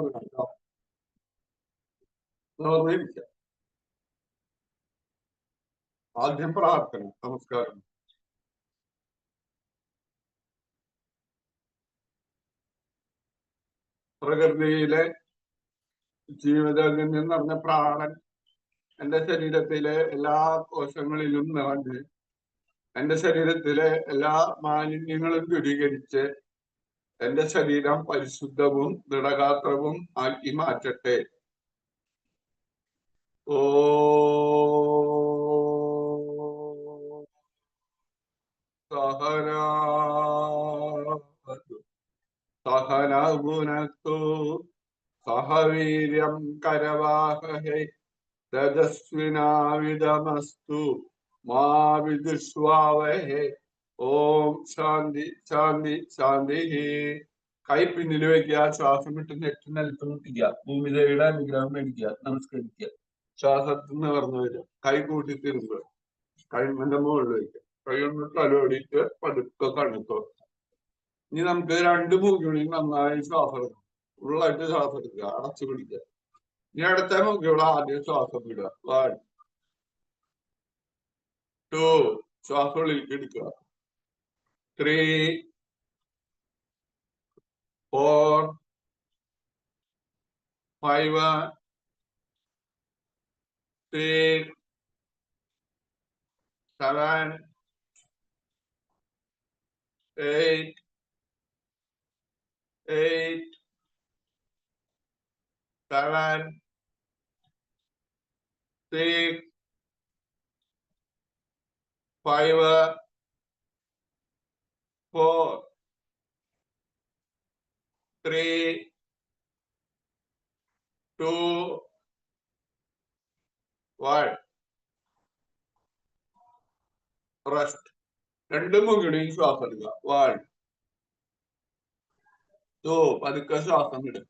നിർവഹിക്കാം. ആദ്യം പ്രാർത്ഥന. നമസ്കാരം. പ്രകൃതിയിലെ ജീവിതത്തിൽ നിറഞ്ഞ പ്രാണൻ എന്റെ ശരീരത്തിലെ എല്ലാ കോശങ്ങളിലും നിറഞ്ഞ് എന്റെ ശരീരത്തിലെ എല്ലാ മാലിന്യങ്ങളും ദൂരീകരിച്ച് എന്റെ ശരീരം പരിശുദ്ധവും ദൃഢഗാത്രവും ആക്കി മാറ്റട്ടെ. ഓ സഹനഗുണത്തു സഹവീര്യം കരവാഹേ തേജസ്വിനാവിധമസ്തു മാ വിദുഷ്വാവഹേ. ഓം ശാന്തി ശാന്തി ശാന്തി. കൈ പിന്നിൽ വയ്ക്കുക. ശ്വാസം വിട്ട് നെറ്റ് നിലത്ത് മുട്ടിക്കുക. ഭൂമിദേവിയുടെ അനുഗ്രഹം മേടിക്കുക. നമസ്കരിക്കുക. ശ്വാസത്തിൽ നിന്ന് നിവർന്നു വരിക. കൈ കൂട്ടി തിരുമ്പുക. കൈമന്റെ മുകളിൽ വയ്ക്കുക. കൈ കൊണ്ട് തലോടിയിട്ട് പതുക്കെ കണ്ണുത്തോ. ഇനി നമുക്ക് 2 മൂക്കിയും നന്നായി ശ്വാസം എടുക്കാം. ഫുള്ളായിട്ട് ശ്വാസം എടുക്കുക. അടച്ചു പിടിക്കുക. ഇനി അടുത്ത മൂക്കിയുടെ ആദ്യം ശ്വാസം വിടുക. 1 2 ശ്വാസം ഉള്ളിലേക്ക് എടുക്കുക. 3 4 5 6 7 8 7 6 5 4 3 2 1 റെസ്റ്റ്. 2 മൂക്കിയുടെയും ശ്വാസം എടുക്കുക. 1 2 പതുക്കെ ശ്വാസം വിടുക.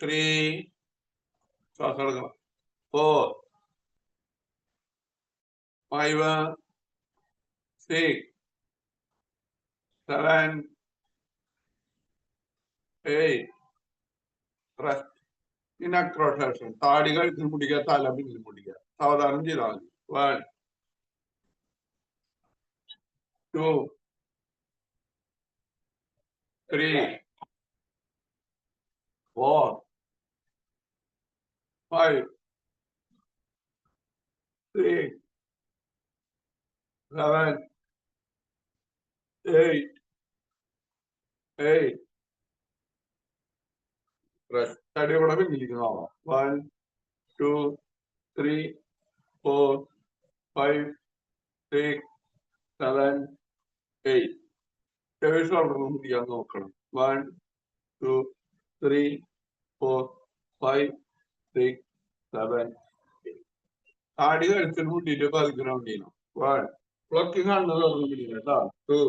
3 ശ്വാസം എടുക്കണം. 4 5 6 7 8 റെസ്റ്റ്. ഇനക്രോട്ടേഷൻ. താടി കഴുത്തിൽ മുടിക്കുക. തല പിന്നിൽ മുടിക്കുക. സാവധാനം ചെയ്താൽ മതി. 1 2 3 4 5 6 7 8 റെസ്റ്റ്. തടി ഇവിടെ പിന്നിലിരിക്കുന്നതാണോ? 1 2 3 4 5 6 7 8. ചെവി ഷോൾഡറിനും മുടിയാൻ നോക്കണം. 1 2 3 4 5 6 7 8. താടി കഴുത്തിന് മുട്ടിയിട്ട് പതിഗ്രൗണ്ട് ചെയ്യണം. 1 ക്ലോക്കിംഗ് കാണുന്നത് തുറന്നു പിടിക്കണം കേട്ടോ. 2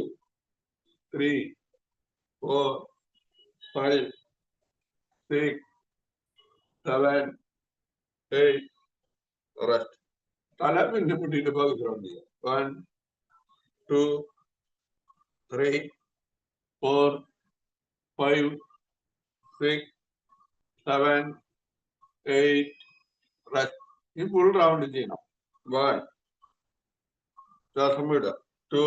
3 4 5 6 7 8 റെസ്റ്റ്. തല പിന്നെ മുട്ടിയിട്ട് പതിഗ്രൗണ്ട് ചെയ്യാം. 1 2 3 4 5 6 7 8 റെസ്റ്റ്. ഈ ഫുൾ റൗണ്ട് ചെയ്യണം. 1 ശ്വാസം വിടുക. 2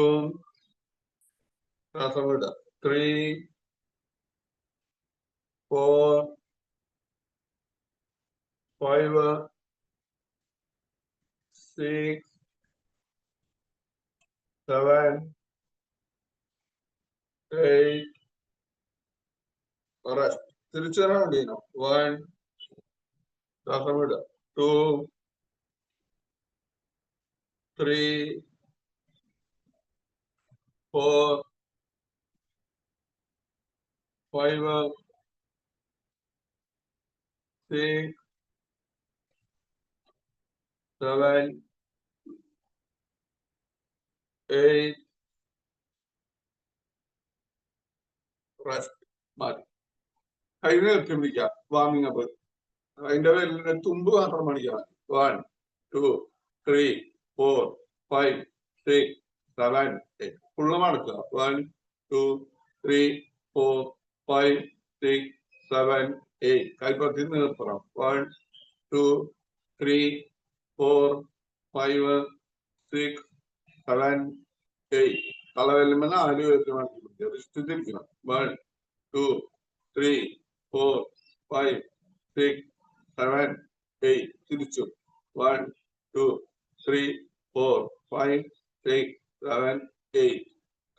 ശ്വാസം വിടുക. 3 4 5 6 7 8 റെസ്റ്റ്. തിരിച്ചു റൗണ്ട് ചെയ്യണം. 1 ശ്വാസം വിടുക. 2 3 4 5 6 7 8 റെസ്റ്റ്. മതി. കൈ നിർത്തി പിടിക്കുക. Warming up. അതിന്റെ പേരിൽ തുമ്പ് മാത്രം മണിക്കണം. 1 2 3 4 5 6 7 8. ഫുള്ള് മടക്കുക. 1 2 3 4 5 6 7, 8. കൈപ്പത്തി നിർത്തണം. 1, 2, 3, 4, 5, 6, 7, 8. തലവെല്ലുമ്പോൾ 4 പേർക്ക് മടക്കി പിടിക്കുക. റിസ്റ്റ് തിരിക്കണം. 1, 2, 3, 4, 5, 6, 7, 8. തിരിച്ചു. 1, 2, 3, 4, 5, 6, 7, 8.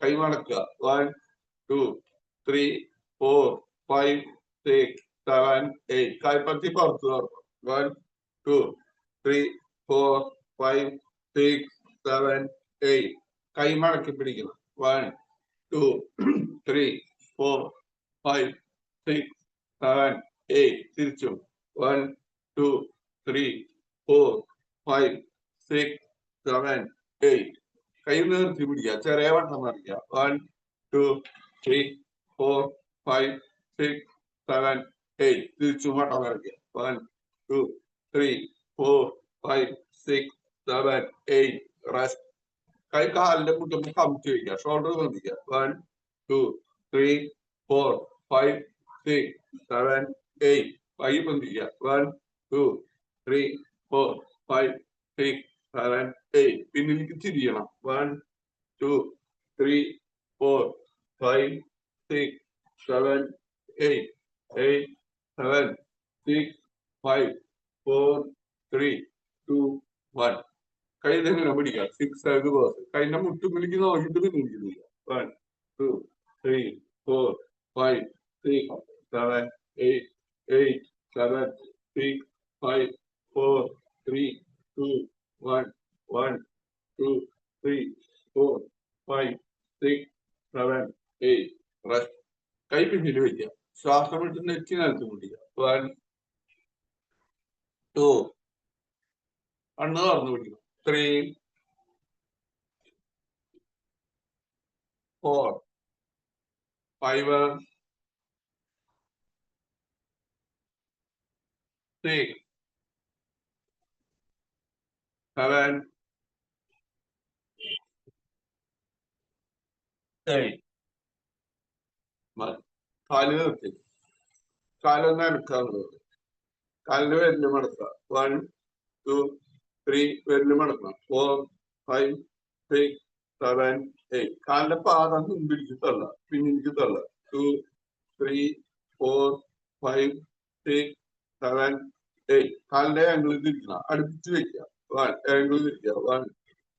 കൈ മടക്കുക. 1, 2, 3, 4, 5, 6, 7, 8. കൈപ്പത്തി പുറത്ത് തുറക്കും. 1, 2, 3, 4, 5, 6, 7, 8. കൈ മടക്കി പിടിക്കണം. 1, 2, 3, 4, 5, 6, 7, 8. തിരിച്ചു. 1, 2, 3, 4, 5, 6, 7, 8. കൈ നിർത്തി പിടിക്കുക. ചെറിയ വട്ടം മറിക്കുക. 1, 2, 3, 4, 5, 6, 7, 8. തിരിച്ചു വട്ടം മറിക്കുക. 1, 2, 3, 4, 5, 6, 7, 8. റെസ്റ്റ്. കൈ കാലിന്റെ മുട്ടുമ്പോൾ കമിച്ച് വയ്ക്കുക. ഷോൾഡർ ബന്ധിക്കുക. 1, 2, 3, 4, 5, 6, 7, 8. കൈ ബന്ധിക്കുക. 1, 2, 3, 4, 5, 6, 7, 8. പിന്നിലേക്ക് തിരിയണം. 1, 2, 3, 4, 5, 6, 7, 8. 8, 7, 6, 5, 4, 3, 2, 1. കൈയിലെ ഇങ്ങനെ പിടിക്കുക. 6 ആയിട്ട് പോസ്. കൈന്റെ മുട്ടുമ്പിലേക്ക് നോക്കിയിട്ട് പിന്നിരിക്കുന്നില്ല. 1, 2, 3, 4, 5, 6, 7, 8. 8, 7, 6, 5, 4, 3, 2, 1. 1, 2, 3, 4, 5, 6, 7, 8. റെസ്റ്റ്. കൈ പിന്നിൽ വയ്ക്കുക. ശ്വാസം വിട്ട് നെറ്റി നിലത്ത് പിടിക്കുക. 1, 2. കണ്ണ് തുറന്നു പിടിക്കുക. 3, 4, 5, 6, 7, 8. കാല് നിർത്തി. കാലൊന്ന് അനക്കാന്നുള്ളത്. കാലിന്റെ വിരല് മടക്കുക. 1, 2, 3. വിരല് മടക്കണം. 4, 5, 6, 7, 8. കാലിന്റെ പാദം മുമ്പിലേക്ക് തള്ള. പിന്നിലേക്ക് തള്ള. 2, 3, 4, 5, 6, 7, 8. കാലിന്റെ ആംഗിൾ തിരിക്കണം. അടുപ്പിച്ച് വെക്കുക. 1, ആംഗിൾ തിരിക്കുക. 1,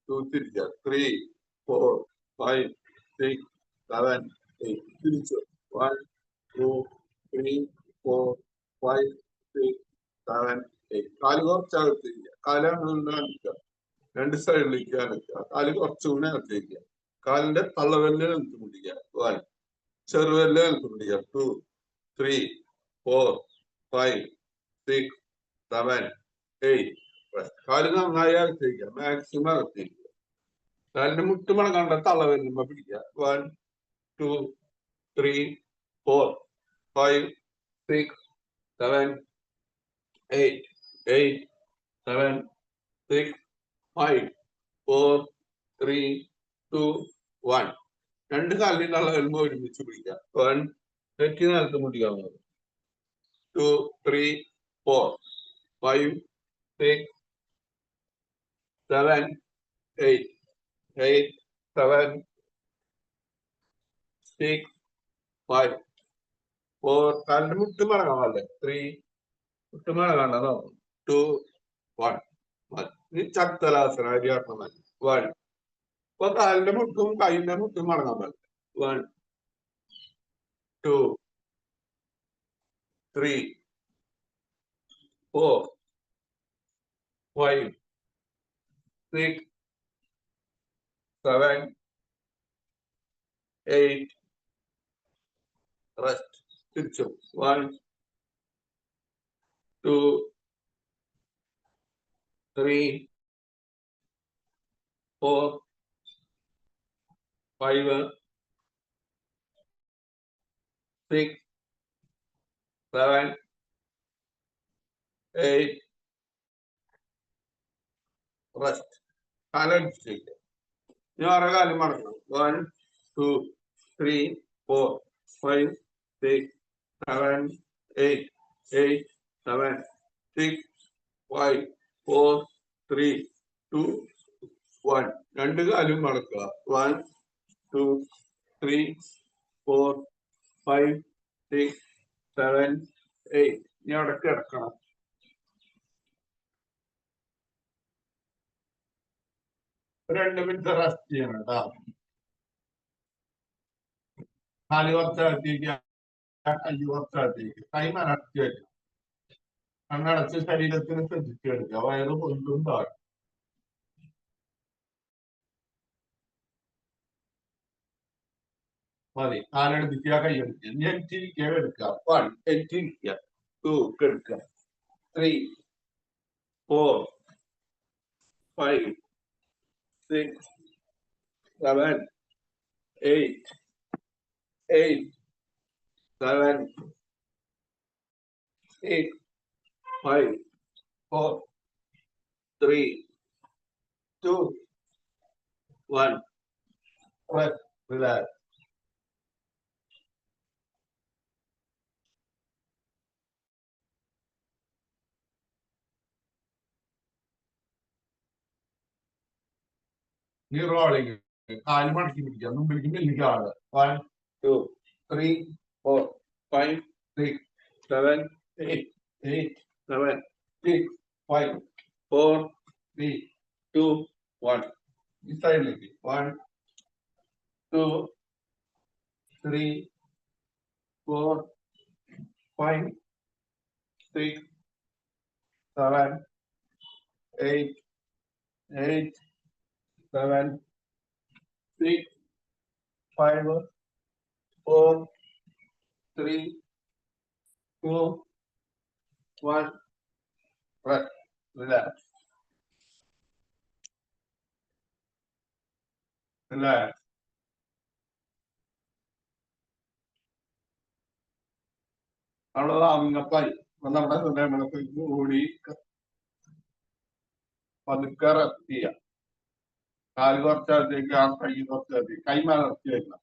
2, തിരിക്കുക. 3, 4, 5, 6, 7, 8. തിരിച്ചു. 1, 2, 3, 4, 5, 6, 7, 8. കാല് കുറച്ചകത്തിരിക്കുക. കാല് അങ്ങനെ അനക്കുക. 2 സൈഡിലേക്ക് അനക്കുക. കാല് കുറച്ചുകൂടി അകത്തേക്കുക. കാലിന്റെ തള്ളവെല്ല് നിലത്ത് പിടിക്കുക. 1, ചെറുവെല്ല് നിലത്ത് പിടിക്കുക. 2, 3, 4, 5, 6, 7, 8. കാല് നന്നായി അകത്തേക്കുക. മാക്സിമം അകത്തേക്കുക. കാലിന്റെ മുട്ടുമണ കണ്ട തള്ളവെല്ലുമ്പോ പിടിക്കുക. 1, 2, 3, 4, 5, 6, 7, 8. 8, 7, 6, 5, 4, 3, 2, 1. 2 കാലിന്റെ തള്ളവെല്ലുമ്പോ ഒരുമിച്ച് പിടിക്കുക. 1, നെറ്റി നിലത്ത് മുടിക്കാവുന്നത്. 2, 3, 4, 5, 6, 7, 8. 8, 7, 6, 5, 4. കാലിന്റെ മുട്ട് മടങ്ങാമല്ലേ. 3, മുട്ട് മടങ്ങാണ്ടോ. 2, 1. ഇനി ചക്തലാസന അരിയാട്ടം. 1. ഇപ്പൊ കാലിന്റെ മുട്ടും കൈന്റെ മുട്ടും മടങ്ങാൻ പറ്റില്ല. 1, 2, 3, 4, 5, 6, 7, 8. റെസ്റ്റ്. തിരിച്ചു. 1, 2, 3, 4, 5, 6, 7, 8. റെസ്റ്റ്. കാലടിച്ചിരിക്കുക. ഇനി വേറെ കാലം മടക്കണം. 1, 2, 3, 4, 5, 6, 7, 8, 8, 7, 6, 5, 4, 3, 2, 1. രണ്ട് കാലും മടക്കുക. 1, 2, 3, 4, 5, 6, 7, 8. ഇനി അടക്കം ഇറക്കണം. ഒരു 2 മിനിറ്റ് റെസ്റ്റ് ചെയ്യണം കേട്ടോ. കാല് കുറച്ചകത്തേക്ക്, കൈ കുറച്ചകത്തേക്ക്. കൈ മലർത്തി വയ്ക്കണം. കണ്ണടച്ച് ശരീരത്തിന് ശ്രദ്ധിച്ചെടുക്കുക. വയറ് പൊന്തും താഴും. മതി. കാലെടുക്കുക, കൈ എടുക്കുക. ഞെറ്റിരിക്കുക, എടുക്കുക. 1, ഞെറ്റിരിക്കുക. 2, എടുക്കുക. 3, 4, 5, 6, 7, 8, 8, 7, 8, 5, 4, 3, 2, 1. Rest, relax. നീ റോളിങ്. കാല് മടക്കി പിടിക്കുക. മുമ്പിലേക്ക് മെല്ലിക്കുക ആള്. 1, 2, 3, 4, 5, 6, 7, 8, 8, 7, 6, 5, 4, 3, 2, 1. ഈ സൈഡിലേക്ക്. 1, 2, 3, 4, 5, 6, 7, 8, 8, 7, 6, 5, 4, 3, 2, 1. Rest, relax. Relax. അവിങ്ങപ്പായി. നമ്മുടെ ഹൃദയങ്ങളൊക്കെ കൂടി പതുക്കെ റെസ്റ്റ് ചെയ്യാം. കാല് കുറച്ചകത്തേക്ക്, ആ കൈ കുറച്ചകത്തേക്ക്. കൈ മലർത്തി വെക്കണം.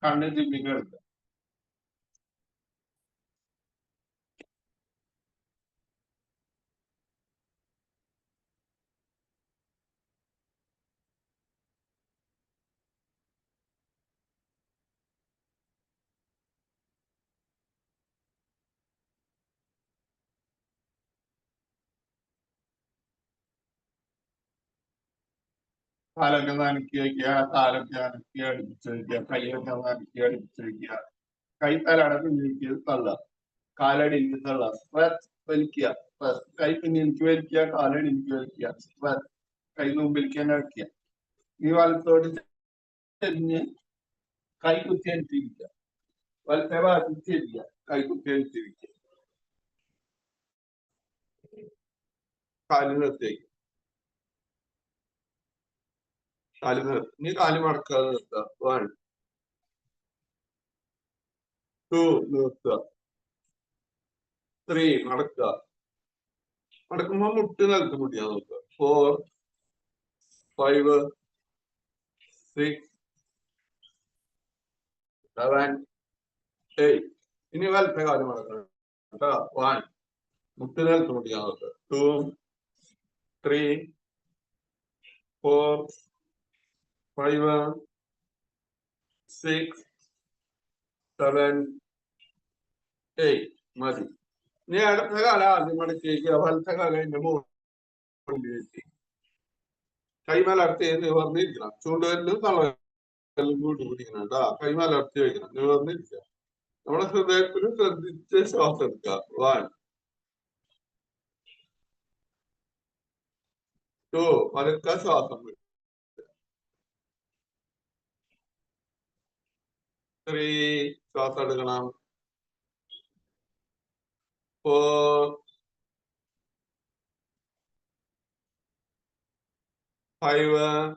കണ്ണ് ചിമ്മിക്ക് എടുക്കുക. കാലൊക്കെ നനക്കി വയ്ക്കുക. കാലൊക്കെ നനക്കി അടുപ്പിച്ച് വയ്ക്കുക. കൈയൊക്കെ നനക്കി അടുപ്പിച്ച് വയ്ക്കുക. കൈ തലയുടെ പിന്നിലേക്ക് തള്ളുക. കാലടിയിലേക്ക് തള്ളുക. സ്ട്രെച്ച് വലിക്കുക. സ്ട്രെച്ച്. കൈ പിന്നിലേക്ക് വലിക്കുക. കാലടിയിലേക്ക് വലിക്കുക. സ്ട്രെച്ച്. കൈ മുമ്പിലേക്ക് തന്നെ വയ്ക്കുക. ഈ വലത്തോട്ട് ചെരിഞ്ഞ് കൈ കുത്തി അടിച്ചിരിക്കുക. വലത്തെ ഭാഗത്ത് ചെരിക്കുക. കൈ കുത്തി അടിച്ചിരിക്കുക. കാല് നിർത്തേക്ക്. കാല് നിർത്തുക. ഇനി കാല് മടക്കാതെ നിർത്തുക. 1, 2, നിർത്തുക. 3, മടക്കുക. മടക്കുമ്പോ മുട്ട് നിലത്ത് മുടിയാ നോക്കുക. 4, 5, 6, 7, 8. ഇനി വലത്തെ കാല് മടക്കണം കേട്ടോ. 1, മുട്ട് നിലത്ത് മുടിയാ നോക്കുക. 2, 3, 4, 5, 6, 7, 8. മതി. ഇനി അടുത്ത കാല ആദ്യം മടക്കിയേക്ക്. വലത്തെ കാല അതിന്റെ മുകളിൽ വെച്ച് കൈ മലർത്തി നിവർന്നിരിക്കണം. ചൂണ്ടുവരലും തള്ളലും കൂടി പിടിക്കണം കേട്ടോ. കൈ മലർത്തി വയ്ക്കണം. നിവർന്നിരിക്കുക. നമ്മുടെ ഹൃദയത്തിൽ ശ്രദ്ധിച്ച് ശ്വാസം എടുക്കുക. 1, 2, പതുക്കെ ശ്വാസം വിടുക. 3, ശ്വാസം എടുക്കണം. 4, 5,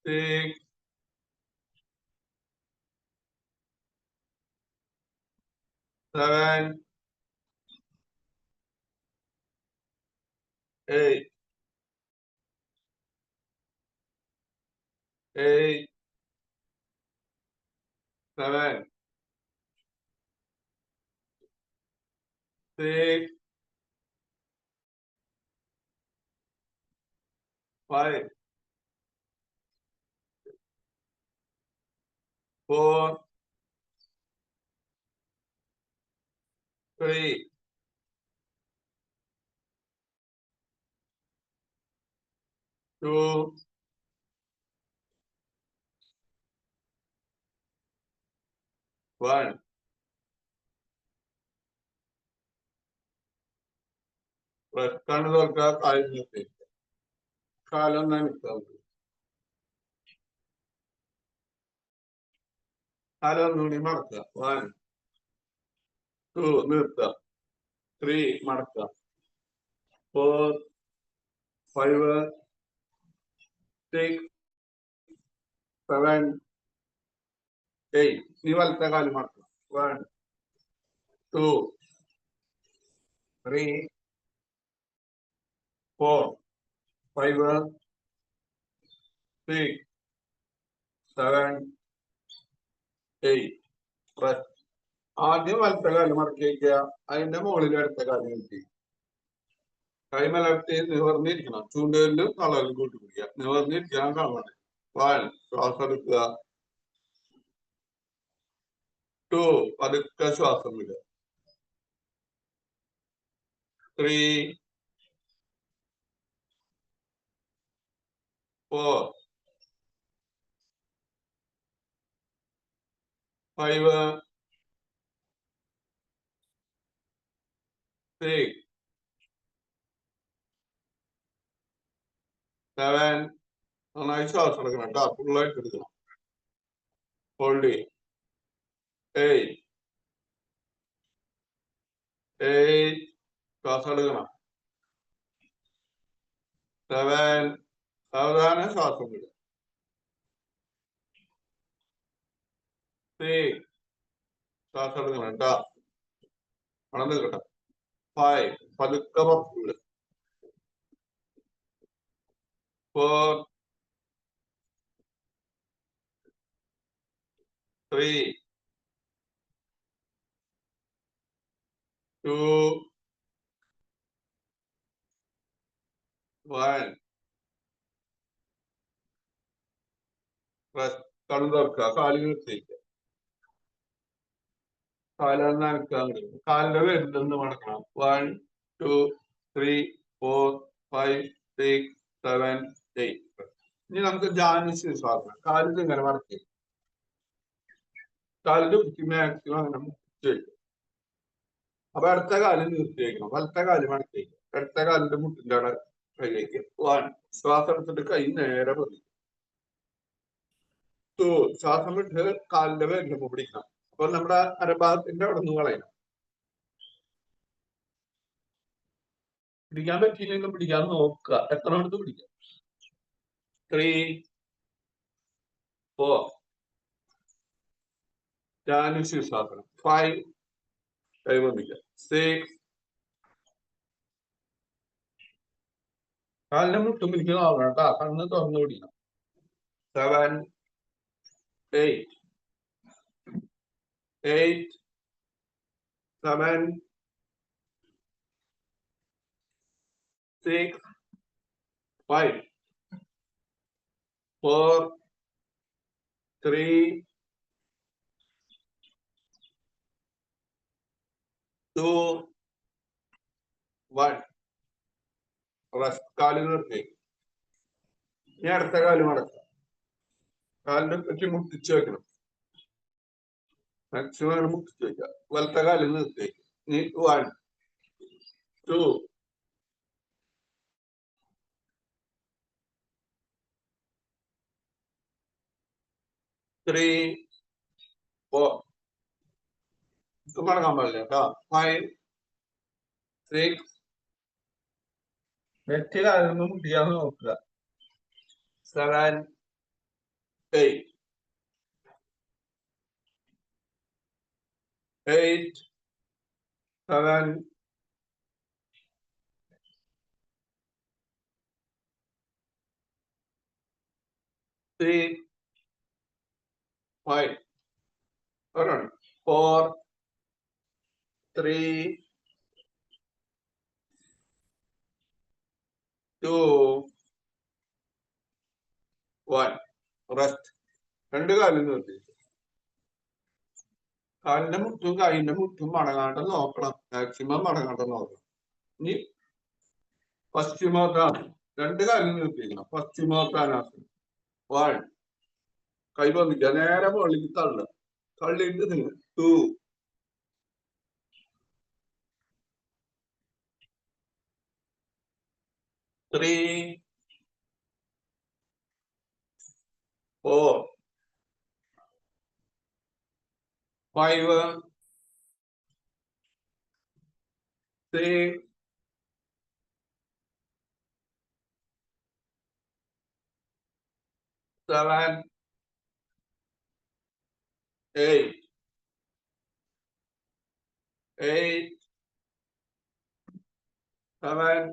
6, 7, 8, 8, 7, 6, 5, 4, 3, 2, 1. കണ്ണു തുറക്കുക, കാലിൽ നിർത്തി. കാലൊന്ന് നിൽക്കാം. കാലൊന്നുകൂടി മടക്കുക. 1, 2 നിർത്തുക. 3 മടക്കുക. 4, 5, 6, 7, 8. ഇനി വലത്തെ കാല് മടക്കുക. 1, 2, 3, 4, 5, 6, 7, 8. ആദ്യം വലത്തെ കാല് മടക്കി വയ്ക്കുക. അതിന്റെ മുകളിൽ അടുത്ത കാല് നിർത്തി. കൈ മലർത്തി നിവർന്നിരിക്കണം. ചൂണ്ടുകളിലും തളലും കൂട്ടി പിടിക്കുക. നിവർന്നിരിക്കാൻ കാണണം. 1, ശ്വാസം എടുക്കുക. 2, പതുക്കെ ശ്വാസം വിടുക. 3, 4, 5, 6, 7. നന്നായി ശ്വാസം എടുക്കണം കേട്ടോ. ഫുള്ളായിട്ട് എടുക്കണം. ഹോൾഡ് ചെയ്യും. 8, 8. ശ്വാസം എടുക്കണം. 7. സാവധാനം ശ്വാസം വിടുക. 6. ശ്വാസം എടുക്കണം കേട്ടോ. മണം നിൽക്കട്ടെ. 5. പതുക്കെ പുറത്ത് വിടുക. 4, 3, 2, 1. കണ്ണു തുറക്കുക. കാല് നിർത്തിയിരിക്കുക. കാലൊന്ന് അനക്കാൻ കഴിയും. കാലിന്റെ വിരലൊന്ന് മടക്കണം. 1, 2, 3, 4, 5, 6, 7, 8. ഇനി നമുക്ക് ജാനുശ്വാസം. കാലിൽ ഇങ്ങനെ മടക്കി. കാലിന്റെ കുത്തി മാക്സിമം അങ്ങനെ മുറിച്ച് വയ്ക്കും. അപ്പൊ അടുത്ത കാലം നിർത്തി വയ്ക്കണം. വലത്തെ കാല് മടക്കി വയ്ക്കും. അടുത്ത കാലിന്റെ മുട്ടിന്റെ അവിടെ കൈ വയ്ക്കും. 1. ശ്വാസം എടുത്തിട്ട് കൈ നേരെ പതിക്കും. 2. ശ്വാസം വിട്ട് കാലിന്റെ വിരലുമ്പോ പിടിക്കണം. അപ്പൊ നമ്മുടെ അരഭാഗത്തിന്റെ അവിടെ നിന്ന് കളയണം. പിടിക്കാൻ പറ്റിയില്ലെങ്കിലും പിടിക്കാൻ നോക്കുക. എത്ര എടുത്ത് പിടിക്കാം. 3, 4. ജാനുശ്വാസം. 5. കൈ ബന്ധിക്കുക. 6. കാലിന്റെ മുട്ടും പിടിക്ക് നോക്കണം കേട്ടോ. കണ്ണ് തുറന്നു പിടിക്കണം. 7, 8. 8, 7, 6, 5, 4, 3, 2, 1. കാല് നിർത്തി. ഇനി അടുത്ത കാല് മടക്കുക. കാലിന്റെ പറ്റി മുട്ടിച്ച് വെക്കണം. മാക്സിമം മുട്ടിച്ച് വെക്കുക. വലത്തെ കാലിൽ നിർത്തി. ഇനി 1, 2, 3, 4. ഇത് മടങ്ങാൻ പാടില്ല കേട്ടോ. 5, 6. നെറ്റ് കാലൊന്നും മുട്ടിയാന്ന് നോക്കുക. 7, 8. 8, 7, 3, 5. ഒരെണ്ണം 4 3 2 1 റെസ്റ്റ്. രണ്ട് കാലും നിർത്തി. കാലിന്റെ മുട്ടും കൈന്റെ മുട്ടും മടങ്ങാണ്ട് നോക്കണം. മാക്സിമം മടങ്ങാണ്ട് നോക്കണം. ഇനി പശ്ചിമോത്താനം. രണ്ട് കാലും നിർത്തിക്കണം. പശ്ചിമോത്താനാസനം. 1 കൈ വന്നില്ല. നേരെ മുകളിലേക്ക് തള്ളുക. തള്ളിയിട്ട് നിങ്ങൾ 2 3 4 5 6 7 8 7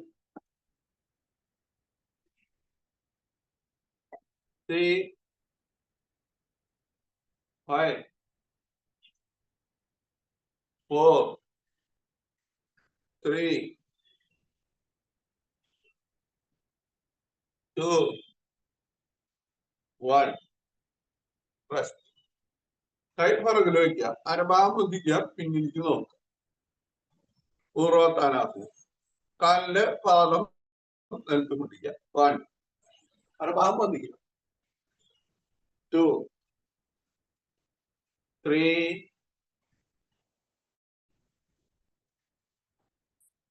6 5 4 3 2 1 റെസ്റ്റ്. കൈ പുറകിൽ വയ്ക്കുക. അരഭാഗം പൊന്തിക്കുക. പിന്നിലേക്ക് നോക്കുക. പൂർവ്വോത്താനാസനം. കാലിന്റെ പാദം നിലത്ത് മുട്ടിക്കുക. 1 അരഭാഗം പൊന്തിക്കുക. 2 3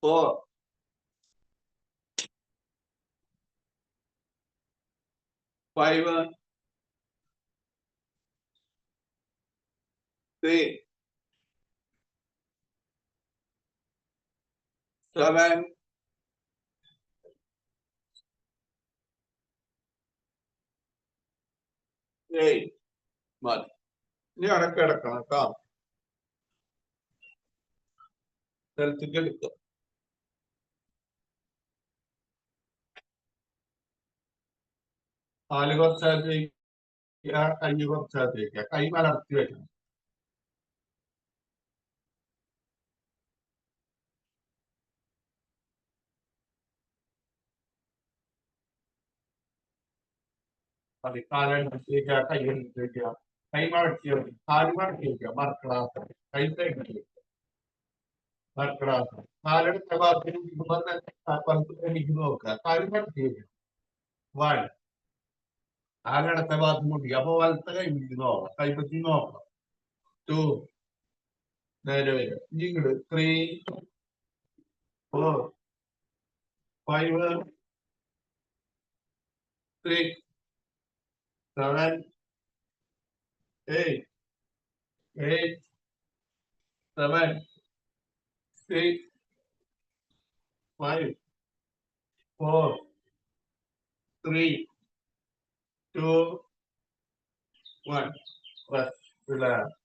4 5 6 7 8 മതി. ഇനി അടക്കം കിടക്കണം കേട്ടോ. നിലത്തേക്ക് എടുക്കുക. കാല് കുറച്ചകത്ത് വയ്ക്കുക. കൈ കുറച്ചകത്ത് വയ്ക്കുക. കൈ മലർത്തി വെക്കണം. മതി. കാലെടുത്ത് വയ്ക്കുക. കൈ എടുത്ത് വയ്ക്കുക. കൈ മടക്കി വയ്ക്കുക. കാല് മടക്കി വയ്ക്കുക. മർക്കടാസനം. കൈ സൈഡിൽ വയ്ക്കുക. മർക്കടാസനം. കാലെടുത്ത ഭാഗത്തിന് എനിക്ക് നോക്കുക. കാല് മടക്കി വയ്ക്കുക. 1 കാലടത്ത ഭാഗത്ത് മുട്ടി. അപ്പൊ വലത്തെ കൈ പിടിച്ച് നോക്കാം. കൈപ്പറ്റി നോക്കാം. 2 നേരെ വരും. ഇങ്ങോട്ട് 3 4 5 6 7 8 7 6 5 4 3 2 1 റെസ്റ്റ്. റിലാക്സ്.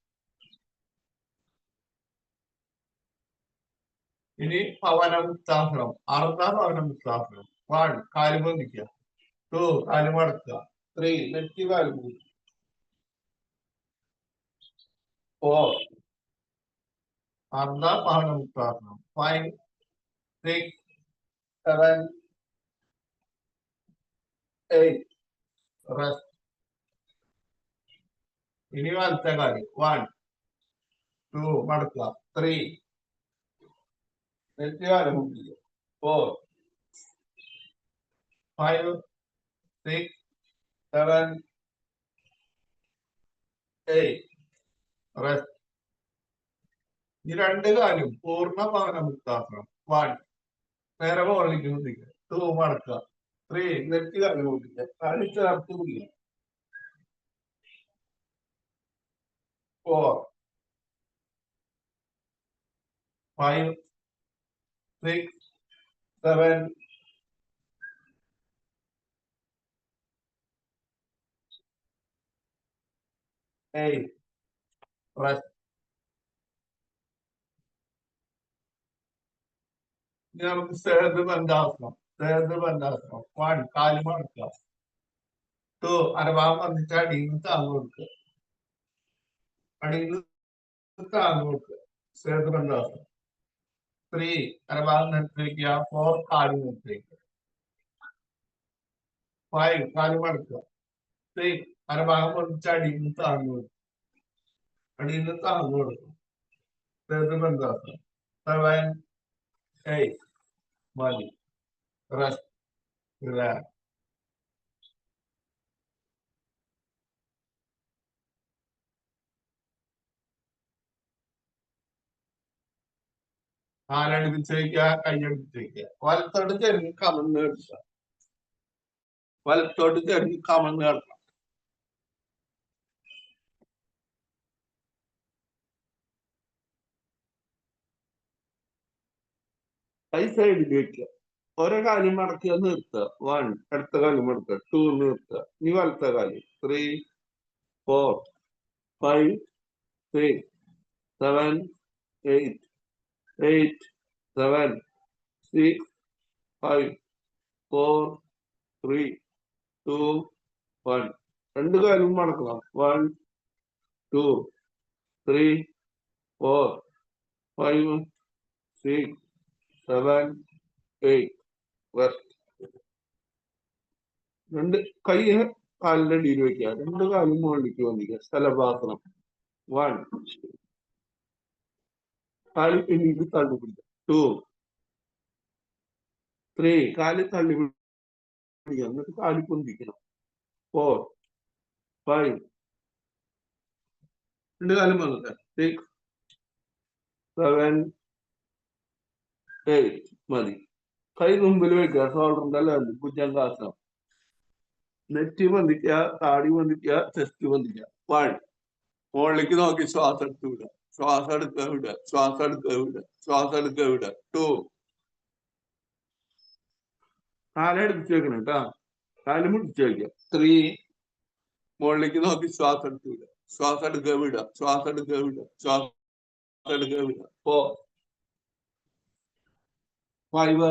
ഇനി പവനമുക്താസനം. അർദ്ധ പവനമുക്താസനം. 1 കാല് പൊന്തിക്കുക. 2 കാല് മടക്കുക. 3 നെറ്റി കാല് പൊന്തിക്കുക. 4 അർദ്ധ പവനമുക്താസനം. 5 6 7 8 റെസ്റ്റ്. ഇനി വലത്തെ കാല്. 1 2 മടക്കുക. 3 നെറ്റി കാല് പൊന്തിക്കുക. 4 5 6 7 8 റെസ്റ്റ്. ഈ രണ്ട് കാലും പൂർണ്ണ പവനമുക്താസനം. 1 നേരെ മുകളിലേക്ക് കുത്തിക്കുക. 2 മടക്കുക. 3 നെറ്റി കാല് കുത്തിക്കുക. കാല് ചേർത്ത് കുടിക്കുക. 4 5 6 7 8 റെസ്റ്റ്. ഇനി നമുക്ക് സേതുബന്ധാസനം. സേതുബന്ധാസനം. 1 കാല് മടക്കുക. 2 അരഭാഗം വന്നിട്ട് അടിയിൽ നിന്ന് താങ്ങ് കൊടുക്കുക. അടിയിൽ താഴ്ന്നു കൊടുക്കുക. സേതുബന്ധാസം. 3 അരഭാഗം നിർത്തിവെക്കുക. 4 കാല് നിർത്തിവെക്കുക. 5 കാല് മടക്കുക. 6 അരഭാഗം പൊടിച്ച് അടിയിൽ നിന്ന് താഴ്ന്നു കൊടുക്കുക. അടിയിൽ നിന്ന് താഴ്ന്നു കൊടുക്കുക. സേതുബന്ധാസം. 7 8 മതി. റെസ്റ്റ്. റിലാക്സ്. കാലടുപ്പിച്ച് വയ്ക്കുക. കൈയടുപ്പിച്ച് വയ്ക്കുക. വലത്തോട്ട് ചെരിഞ്ഞ് കമന്ന് കിടക്കുക. വലത്തോട്ട് ചെരിഞ്ഞ് കമന്ന് കിടക്കണം. കൈ സൈഡിൽ വെക്കുക. ഓരോ കാര്യം മടക്കുക. നിർത്തുക. 1 അടുത്ത കാലം മടക്കുക. 2 നിർത്തുക. ഇനി വലത്തെ കാലം. 3 4 5 6 7 8 8 7 6 5 4 3 2 1 രണ്ട് കാലും മടക്കണം. 1 2 3 4 5 6 7 8 റെസ്റ്റ്. രണ്ട് കൈ കാലിന്റെ അടിയിൽ വെക്കുക. രണ്ട് കാലും മുകളിലേക്ക് വന്നിക്കുക. സ്ഥലഭാസനം. 1 കാല് പിന്നീട് തള്ളി പിടിക്കുക. 2 3 കാല് തള്ളി പിടിക്കുക. എന്നിട്ട് കാല് പൊന്തിക്കണം. 4 5 രണ്ട് കാലം വന്നിട്ട് 6 7 8 മതി. കൈ മുമ്പിൽ വെക്കുക. ഷോൾഡറിന്റെ ലെവലിൽ ഭുജംഗാസനം. നെറ്റി ബന്ധിക്കുക. താടി ബന്ധിക്കുക. ചെസ്റ്റ് ബന്ധിക്കുക. 1 മുകളിലേക്ക് നോക്കി ശ്വാസം എടുത്ത് വിടുക. ശ്വാസം എടുക്കുക വിടുക. ശ്വാസം എടുക്കുക വിടുക. ശ്വാസം എടുക്കുക വിടുക. 2 കാലടുപ്പിച്ച് വെക്കണം കേട്ടാ. കാല് മുടിച്ച് വെക്കുക. 3 മുകളിലേക്ക് നോക്കി ശ്വാസം എടുത്ത് വിടുക. ശ്വാസം എടുക്കുക വിടുക. ശ്വാസം എടുക്കുക വിടുക. ശ്വാസം എടുക്കുക വിടുക. 4 5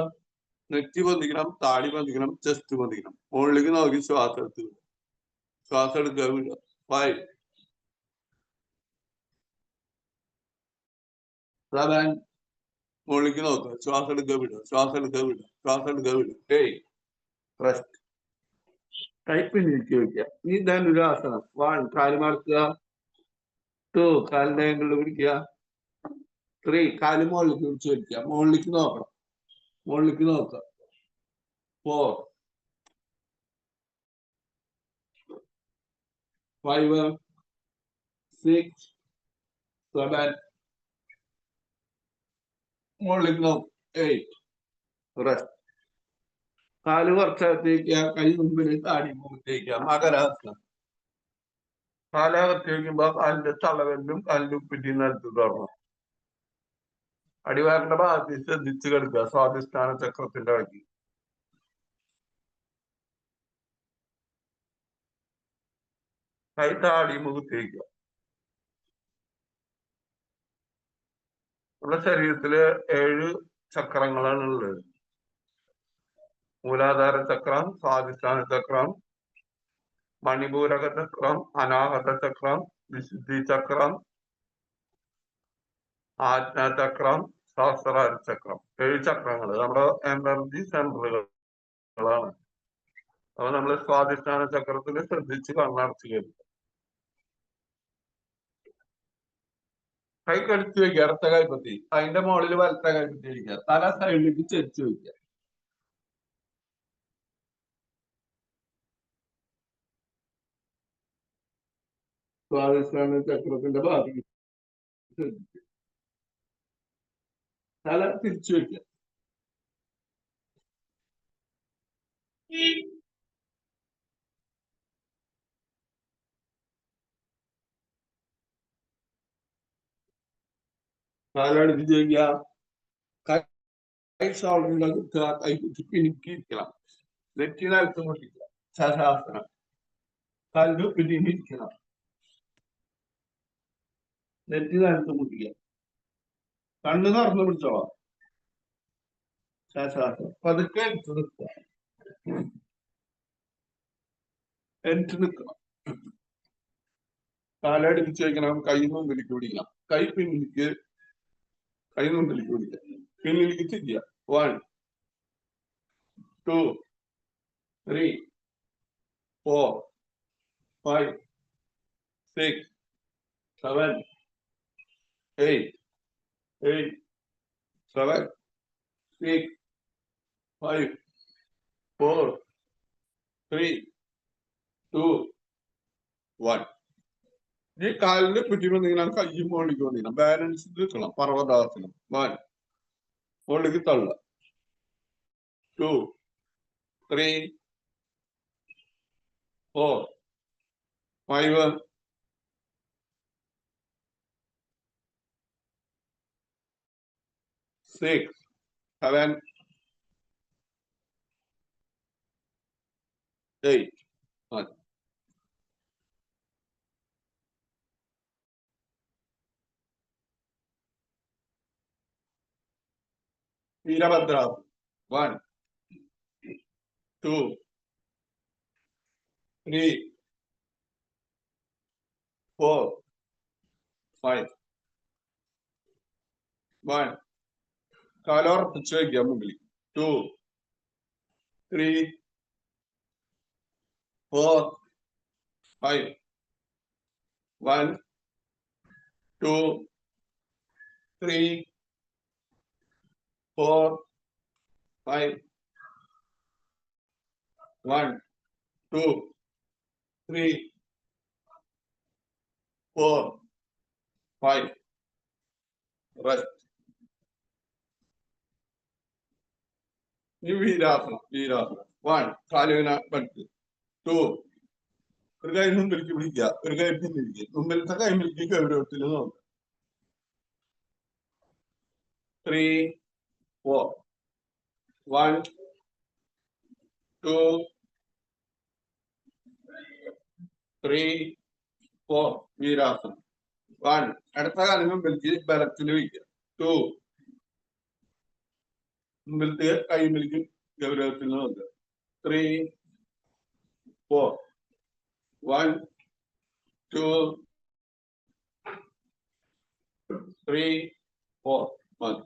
നെറ്റി ബന്ധിക്കണം. താടി ബന്ധിക്കണം. ചെസ്റ്റ് ബന്ധിക്കണം. മുകളിലേക്ക് നോക്കി ശ്വാസം എടുത്ത് വിടുക. ശ്വാസം എടുക്കുക വിടുക. 5 7 മുകളിലേക്ക് നോക്കുക. ശ്വാസം എടുക്കുക വിടുക. ശ്വാസം എടുക്കുക വിടുക. ശ്വാസം എടുക്കുക വിടുക. 8 റെസ്റ്റ്. ടൈപ്പിൽ നീക്കി വയ്ക്കുക. ഈ ധനുരാസനം. 1 കാല് മടക്കുക. 2 കാലിന്റെ ആംഗിളിൽ പിടിക്കുക. 3 കാല് മുകളിലേക്ക് പിടിച്ച് വയ്ക്കുക. മുകളിലേക്ക് നോക്കണം. മുകളിലേക്ക് നോക്കുക. 4 5 6 7 മുകളിലേക്ക് നോക്കുക. 8 റെസ്റ്റ്. കാല് കുറച്ചകത്തേക്കുക. കൈ മുമ്പിൽ താടി മുഖത്തേക്കുക. മകരാസനം. കാലകത്ത് വയ്ക്കുമ്പോ കാലിന്റെ തളവെല്ലും കാലിന്റെ ഉപ്പിറ്റി നിലത്ത് തുറന്നു. അടിവാറിന്റെ ഭാഗത്ത് ശ്രദ്ധിച്ച് കിടക്കുക. സ്വാധിഷ്ഠാന ചക്രത്തിന്റെ വഴി. കൈ താടി മുഖത്തേക്കുക. നമ്മുടെ ശരീരത്തില് 7 ചക്രങ്ങളാണ് ഉള്ളത്. മൂലാധാര ചക്രം, സ്വാധിഷ്ഠാന ചക്രം, മണിപൂരക ചക്രം, അനാഹത ചക്രം, വിശുദ്ധി ചക്രം, ആജ്ഞാചക്രം, സഹസ്രാര ചക്രം. 7 ചക്രങ്ങൾ നമ്മുടെ എനർജി സെന്ററുകളാണ്. അപ്പൊ നമ്മള് സ്വാധിഷ്ഠാന ചക്രത്തിൽ ശ്രദ്ധിച്ച് കണ്ണടച്ച് കേൾക്കുക. കൈ കടിച്ചു വയ്ക്കുക. ഇടത്തെ കൈപ്പത്തി അതിന്റെ മുകളിൽ വലത്തെ കൈപ്പത്തി വയ്ക്കുക. തല സൈഡിലേക്ക് ചെരിച്ചു വയ്ക്കുക. സ്വാധിഷ്ഠാന ചക്രത്തിന്റെ ഭാഗം തല തിരിച്ചു വയ്ക്കുക. കാലടിപ്പിച്ച് വയ്ക്കുക. കൈ ഷോൾഡറിന്റെ കുത്തുക. കൈ കുത്തി പിന്നിക്കിരിക്കണം. നെറ്റിനകത്ത് മുട്ടിക്കുക. ശാസാസനം. കാലിന് പിന്നിരിക്കണം. നെറ്റിനകത്ത് മുട്ടിക്കുക. കണ്ണ് തുറന്ന് പിടിച്ചോളാം. ശാസാസനം. പതുക്കെ എടുത്ത് നിൽക്കുക. എടുത്ത് നിൽക്കണം. കാലടിപ്പിച്ച് വെക്കണം. കൈ മുമ്പിലേക്ക് പിടിക്കണം. കൈ പിന്നിലേക്ക് പിടിക്കാം. പിന്നിലേക്ക് തിരിക്കുക. 1 2 3 4 5 6 7 8 7 6 5 4 3 2 1. ഈ കാലിന്റെ ചുറ്റുമ്പോൾ നിങ്ങൾ കയ്യും മുകളിലേക്ക് വന്നിരണം. ബാലൻസ് നിൽക്കണം. പർവ്വതാസനം. 1 മുകളിലേക്ക് തള്ളുക. 2 3 4 5 6 7 8 1. വീരഭദ്രാസനം. 1 2 3 4 5 1. കാലോർപ്പിച്ച് വയ്ക്കുക മുമ്പിൽ. 2 3 4 5 1 2 3 4 5 1 2 3 4 5. Rest. ഈ വീരാസനം. 1 കാലുവിനെ പഠിക്കുക. 2 ഒരു കൈ മുമ്പിലേക്ക് പിടിക്കുക. ഒരു കൈ പിന്നിരിക്കുക. മുമ്പിലത്തെ കൈമിലേക്ക് ഗൗരവത്തിൽ നോക്കുക. 3 4 1 2 3 4. വീരാസനം. 1 അടുത്ത കാലം മുമ്പിലേക്ക് ബലത്തിൽ വയ്ക്കുക. 2 മുമ്പിലത്തെ കൈമിലേക്ക് ഗൗരവത്തിൽ നോക്കുക. 3 4 1 2 3 4 1.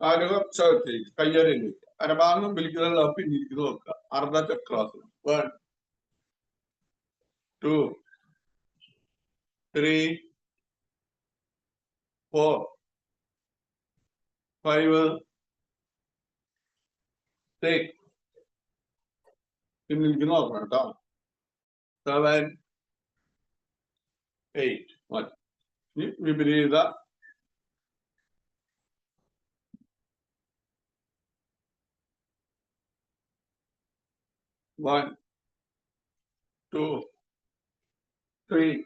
കാല് കുറച്ചകത്തേക്ക് കയ്യരയിൽ വയ്ക്കുക. അരഭാഗം മുമ്പിലേക്കുള്ള പിന്നിലേക്ക് നോക്കുക. അർദ്ധചക്രാസനം. 1 2 3 4 5 6. പിന്നിലേക്ക് നോക്കണം കേട്ടോ. 7 8 1. വിപരീത One, 2 3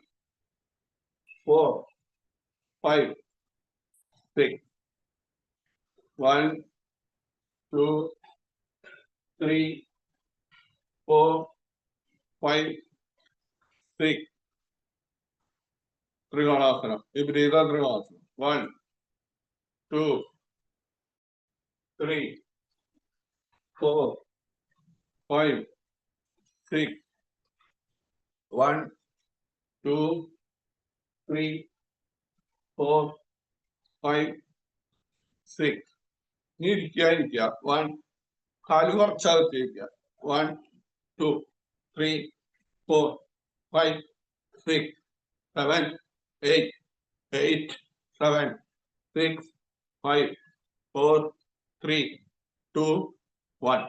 4 5 6 1 2 3 4 5 6. ത്രികോണാസനം. വിപരീത ത്രികോണാസനം. 1 2 3 4 5 6 1 2 3 4 5 6. നീ ഇരിക്കുക. 1 കാല് കുറച്ചകത്തേക്കുക. 1 2 3 4 5 6 7 8 7 6 5 4 3 2 1.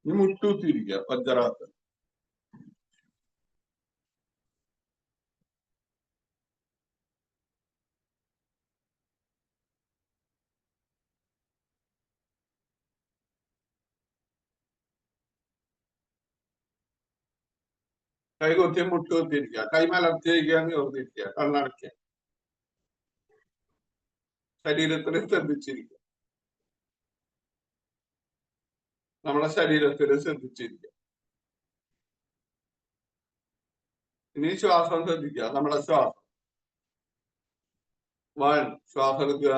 നീ മുട്ടൂത്തിരിക്കുക. വജ്രാസനം. കൈ കൊത്തി മുട്ടുകൊത്തിരിക്കുക. കൈ മലർത്തിയിരിക്കുക. നിവർത്തിരിക്കുക. കണ്ണടയ്ക്കുക. ശരീരത്തിനെ ശ്രദ്ധിച്ചിരിക്കുക. നമ്മുടെ ശരീരത്തിനെ ശ്രദ്ധിച്ചിരിക്കുക. ഇനി ശ്വാസം ശ്രദ്ധിക്കുക. നമ്മുടെ ശ്വാസം. 1 ശ്വാസം എടുക്കുക.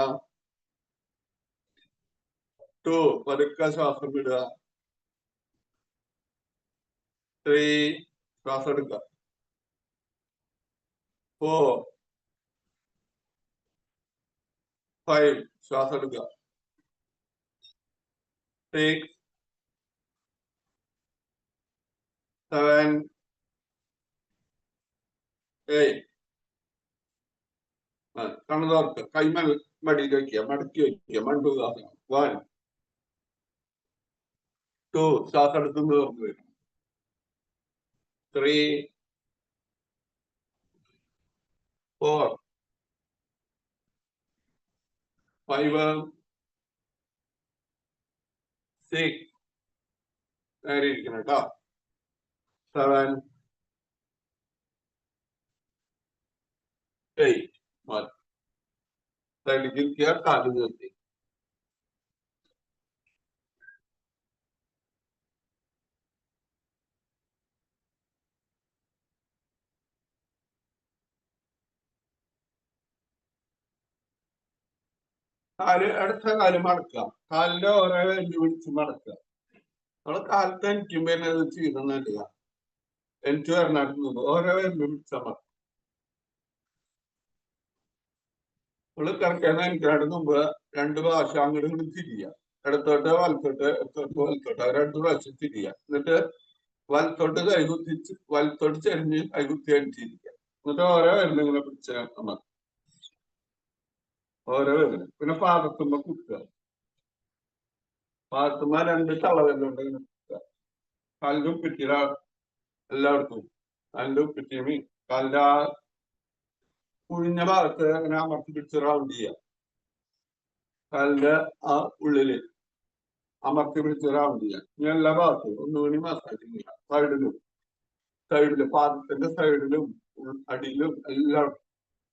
2 പതുക്കെ ശ്വാസം വിടുക. 3 ശ്വാസം എടുക്കുക. 4, 5. ശ്വാസം എടുക്കുക. 6, 7, 8. കണ്ണു തോർത്ത് കൈമൽ മടിയിൽ വയ്ക്കുക, മടക്കി വയ്ക്കുക. മണ്ഡൂകാസനം. 1, 2. ശ്വാസം എടുത്ത് തോർത്ത് വരും. 3, 4, 5, 6. നേരെ ഇരിക്കണം കേട്ടോ. 7, 8. മതി. സൈഡിലേക്ക് ഇരിക്കുക, കാല് നിർത്തി. അടുത്ത കാല് മടക്കുക. കാലിന്റെ ഓരോ വെല്ലു പിടിച്ച് മടക്കുക. നമ്മള് കാലത്ത് എനിക്കുമ്പോ തന്നെ അത് ചെയ്തെന്നില്ല. എനിക്ക് വരണായിരുന്നു ഓരോ വെല്ലു പിടിച്ച മടക്കുക. നമ്മള് കിടക്കാൻ എനിക്കാണ്ട് മുമ്പ് 2 പ്രാവശ്യം അങ്ങോട്ട് ഇങ്ങോട്ട് തിരിയുക. ഇടത്തോട്ട് വലത്തോട്ട്, ഇടത്തോട്ട് വലത്തോട്ട്, 2 പ്രാവശ്യം തിരിയുക. എന്നിട്ട് വലത്തോട്ട് കൈകുത്തിച്ച് വലത്തോട്ട് ചെരിഞ്ഞ് കൈകുത്തി അടിച്ചിരിക്കുക. എന്നിട്ട് ഓരോ വെല്ലും ഇങ്ങനെ പിടിച്ച മതി. ഓരോ വെല്ലും. പിന്നെ പാദത്തുമ്പോ കുത്തുക. പാദത്തുമ്പോ 2 തളവെല്ലുണ്ട് ഇങ്ങനെ കുത്തുക. കാലിന്റെ ഉപ്പിറ്റിര എല്ലായിടത്തും കാലിന്റെ ഉപ്പിറ്റിമി കാലിന്റെ ആ കുഴിഞ്ഞ ഭാഗത്ത് അങ്ങനെ അമർത്തി പിടിച്ച് റൗണ്ട് ചെയ്യുക. കാലിന്റെ ആ ഉള്ളില് അമർത്തി പിടിച്ച് റൗണ്ട് ചെയ്യുക. ഇനി എല്ലാ ഭാഗത്തും ഒന്നുകൂടി മസാജ് ചെയ്യുക. സൈഡിലും പാദത്തിന്റെ സൈഡിലും അടിയിലും എല്ലാം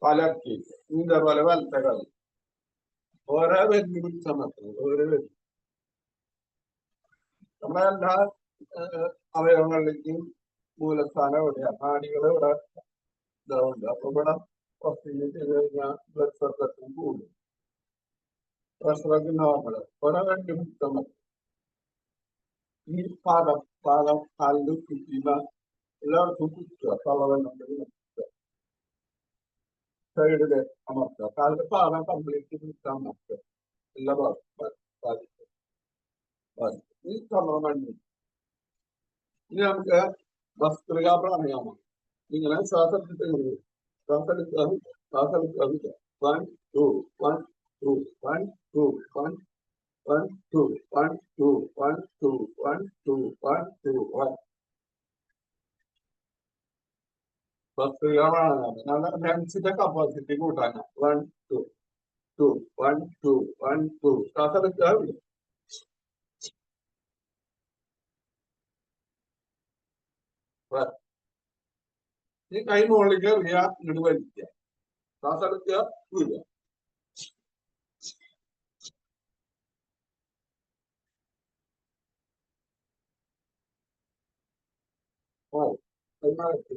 പലർത്തി ഇതേപോലെ വലത്തെ കാലം ഓരോ വെല്ലു പിടിച്ചാൽ മാത്രം. ഓരോ വെല്ലു നമ്മുടെ എല്ലാ അവയവങ്ങളിലേക്കും മൂലസ്ഥാനം എവിടെയാണ്, നാടികൾ ഇവിടെ ഇതാവുണ്ട്. അപ്പൊ ഇവിടെ ഓക്സിജൻ ചെയ്ത് കഴിഞ്ഞാൽ ബ്ലഡ് സർക്കുലേഷൻ കൂടും. പ്രഷറൊക്കെ നോർമൽ. ഓരോ വെല്ലു പിടിച്ചാൽ മതി. ഈ പാദം കാലിലും കുത്തിയുന്ന എല്ലാവർക്കും കുത്തുക. തളവെന്നുണ്ടെങ്കിൽ സൈഡില് അമർത്തുക. കാലിന്റെ പാദം കംപ്ലീറ്റ് പിടിച്ചാൽ അമർത്തുക. എല്ലാ ഭാഗത്തും ഈ മണ്ണി. ഇനി നമുക്ക് ഭസ്ത്രിക പ്രാണായാമം. ഇങ്ങനെ ശ്വാസം എടുത്തിട്ട് ശ്വാസം എടുക്കുക, ശ്വാസം എടുക്കുക. 1, 2, 1, 2, 1, 2, 1, 1, 2, 1, 2, 1, 2, 1, 2, 1, 2, 1. ഭസ്ത്രിക പ്രാണായാമം. നമ്മുടെ ലങ്സിന്റെ കപ്പാസിറ്റി കൂട്ടാനാണ്. 1, 2, 2, 1, 2, 1, 2. ശ്വാസം എടുക്കുക. ഈ കൈ മുകളിലേക്ക് എറിയുക, ഇങ്ങോട്ട് വലിക്കുക. ശ്വാസം എടുക്കുക, വീഴുക. ഓ കൈമാറത്തി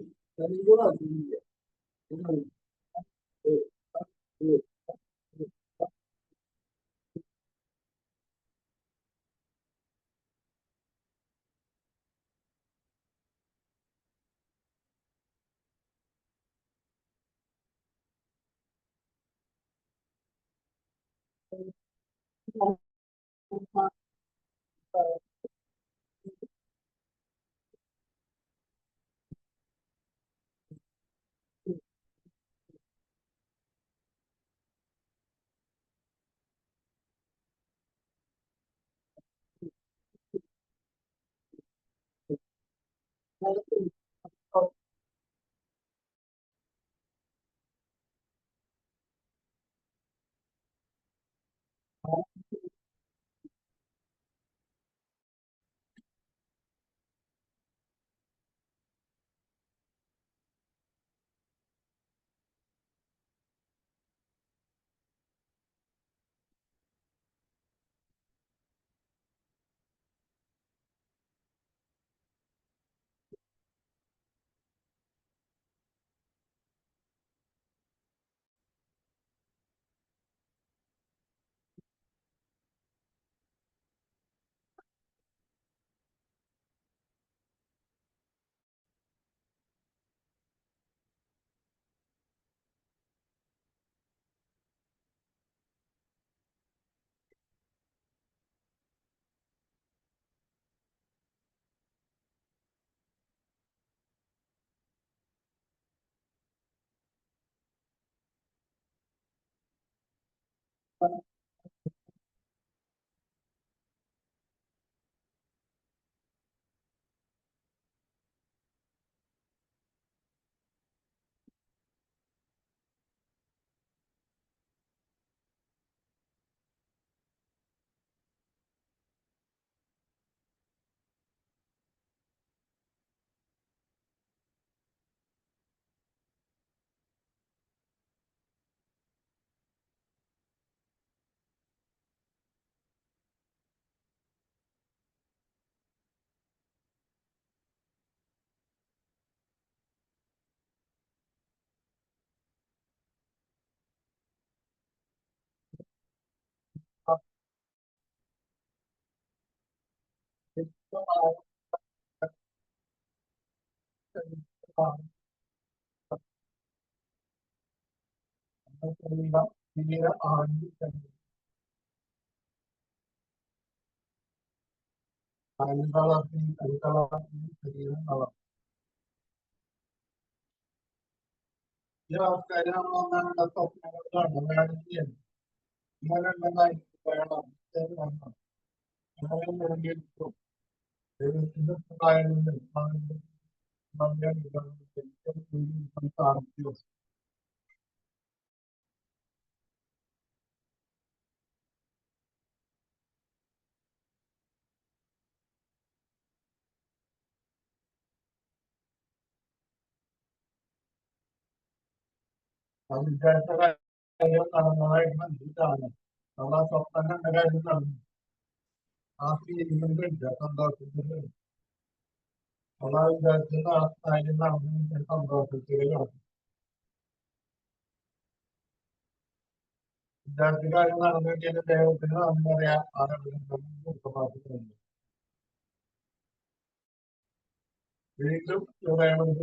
വീണ്ടും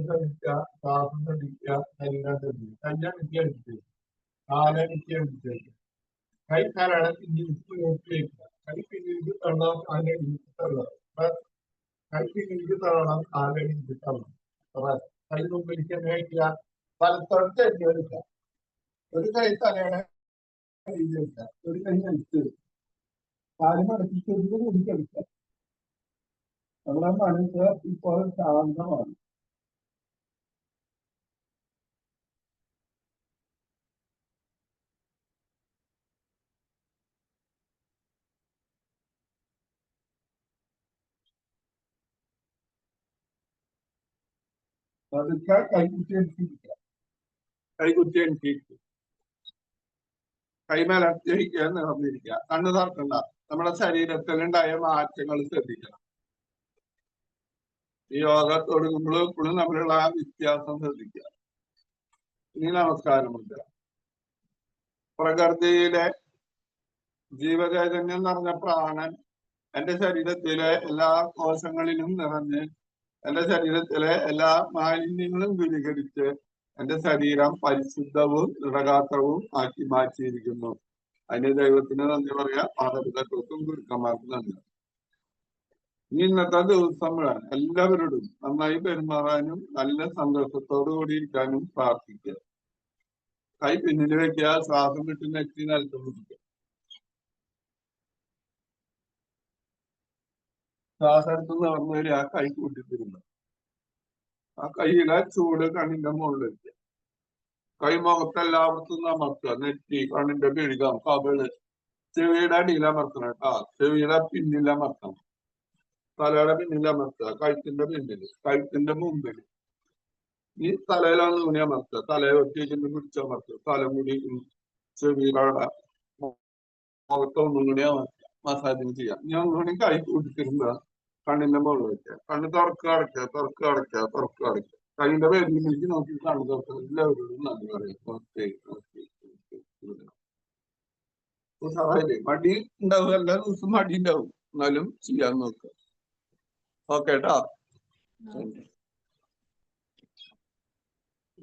ശ്രദ്ധിക്കുക, ശ്വാസം ശ്രദ്ധിക്കുക, ശരീരം ശ്രദ്ധിക്കുക. കല്യാണിക്കുക, കാലനിക്കുക, കൈ ധാരാളം പിന്നിലേക്ക് വയ്ക്കുക. കൈ പിന്നിലേക്ക് തള്ളാം, കാലനിക്ക് തള്ളാം. കൈ പിന്നിലേക്ക് തള്ളണം, കാലനിക്ക് തള്ളണം. കൈ മുമ്പിലേക്ക് വയ്ക്കുക, വലത്തോട്ട് തന്നെ വയ്ക്കുക. ഒരു കൈ തലയുടെ കയ്യിൽ വയ്ക്കുക, ഒരു കൈ അടിച്ച് കാലം അടച്ചിട്ട് ഒരിക്കടിക്കുക. നമ്മുടെ മനസ്സ് ഇപ്പോൾ ശാന്തമാണ്. പതുക്കെ കൈകുത്തിയനുസരിക്കുക, കൈകുത്തിയനുസരിക്കുക, കൈമേലത്തിരിക്കുക, നിറഞ്ഞിരിക്കുക, കണ്ണു തുറക്കണ്ട. നമ്മുടെ ശരീരത്തിലുണ്ടായ മാറ്റങ്ങൾ ശ്രദ്ധിക്കണം. ഈ യോഗ തുടങ്ങുമ്പോൾ എപ്പോഴും നമ്മളുള്ള ആ വ്യത്യാസം ശ്രദ്ധിക്കുക. ഇനി നമസ്കാരമുണ്ട്. പ്രകൃതിയിലെ ജീവചൈതന്യം നിറഞ്ഞ പ്രാണൻ എന്റെ ശരീരത്തിലെ എല്ലാ കോശങ്ങളിലും നിറഞ്ഞ് എന്റെ ശരീരത്തിലെ എല്ലാ മാലിന്യങ്ങളും ദൂരീകരിച്ച് എന്റെ ശരീരം പരിശുദ്ധവും ദൃഢഗാത്രവും ആക്കി മാറ്റിയിരിക്കുന്നു. അതിന് ദൈവത്തിന് നന്ദി പറയാം, മാതാപിതാക്കൾക്കും ഗുരുക്കന്മാർക്കും നന്ദി. ഇന്നത്തെ ദിവസം എല്ലാവരോടും നന്നായി പെരുമാറാനും നല്ല സന്തോഷത്തോടു കൂടി ഇരിക്കാനും പ്രാർത്ഥിക്കുക. കൈ പിന്നിൽ വെക്കുക, ശ്വാസം വിട്ട് നെറ്റി നിലത്ത് പിടിക്കുക. ശ്വാസം എടുത്ത് നിറഞ്ഞു വരിക, കൈ കൂട്ടിത്തിരുന്നു. ആ കൈയിലെ ചൂട് കണ്ണിന്റെ മുകളിൽ വെക്കുക. കൈ മുഖത്തെല്ലാവർക്കും അമർത്തുക. നെറ്റി, കണ്ണിന്റെ പിഴുകം, കവിള്, ചെവിയുടെ അടിയിലമർത്തണം കേട്ടോ. ചെവിയുടെ പിന്നിലമർത്തണം. തലയുടെ പിന്നിലമർത്തുക. കഴുത്തിന്റെ പിന്നില്, കഴുത്തിന്റെ മുമ്പില്. ഈ തലയിലാണ് ഊണി അമർത്തുക. തലയെ ഒറ്റയ്ക്ക് പിടിച്ചമർത്തുക. തലമുടി ചെവിയുടെ മുഖത്തൊന്നും കൂടി അമർത്തുക. മസാജിങ് ചെയ്യാം. ഞാൻ ഒന്നുകൂടി കൈ കൂട്ടിത്തിരുമ്പോ കണ്ണിന്റെ മുകളിൽ വെക്കുക. കണ്ണ് തുറക്കുക, അടയ്ക്കുക, തുറക്കുക, അടയ്ക്കുക, തുറക്കുക, അടയ്ക്കുക. കണ്ണിന്റെ വേദിയിലേക്ക് നോക്കി കണ്ണ് തുറക്കുക. എല്ലാവരോടും നന്ദി പറയും. മടി ഉണ്ടാവും, എല്ലാ ദിവസവും മടി ഉണ്ടാവും, എന്നാലും ചെയ്യാൻ നോക്കുക. ഓക്കെ ട്ടാ.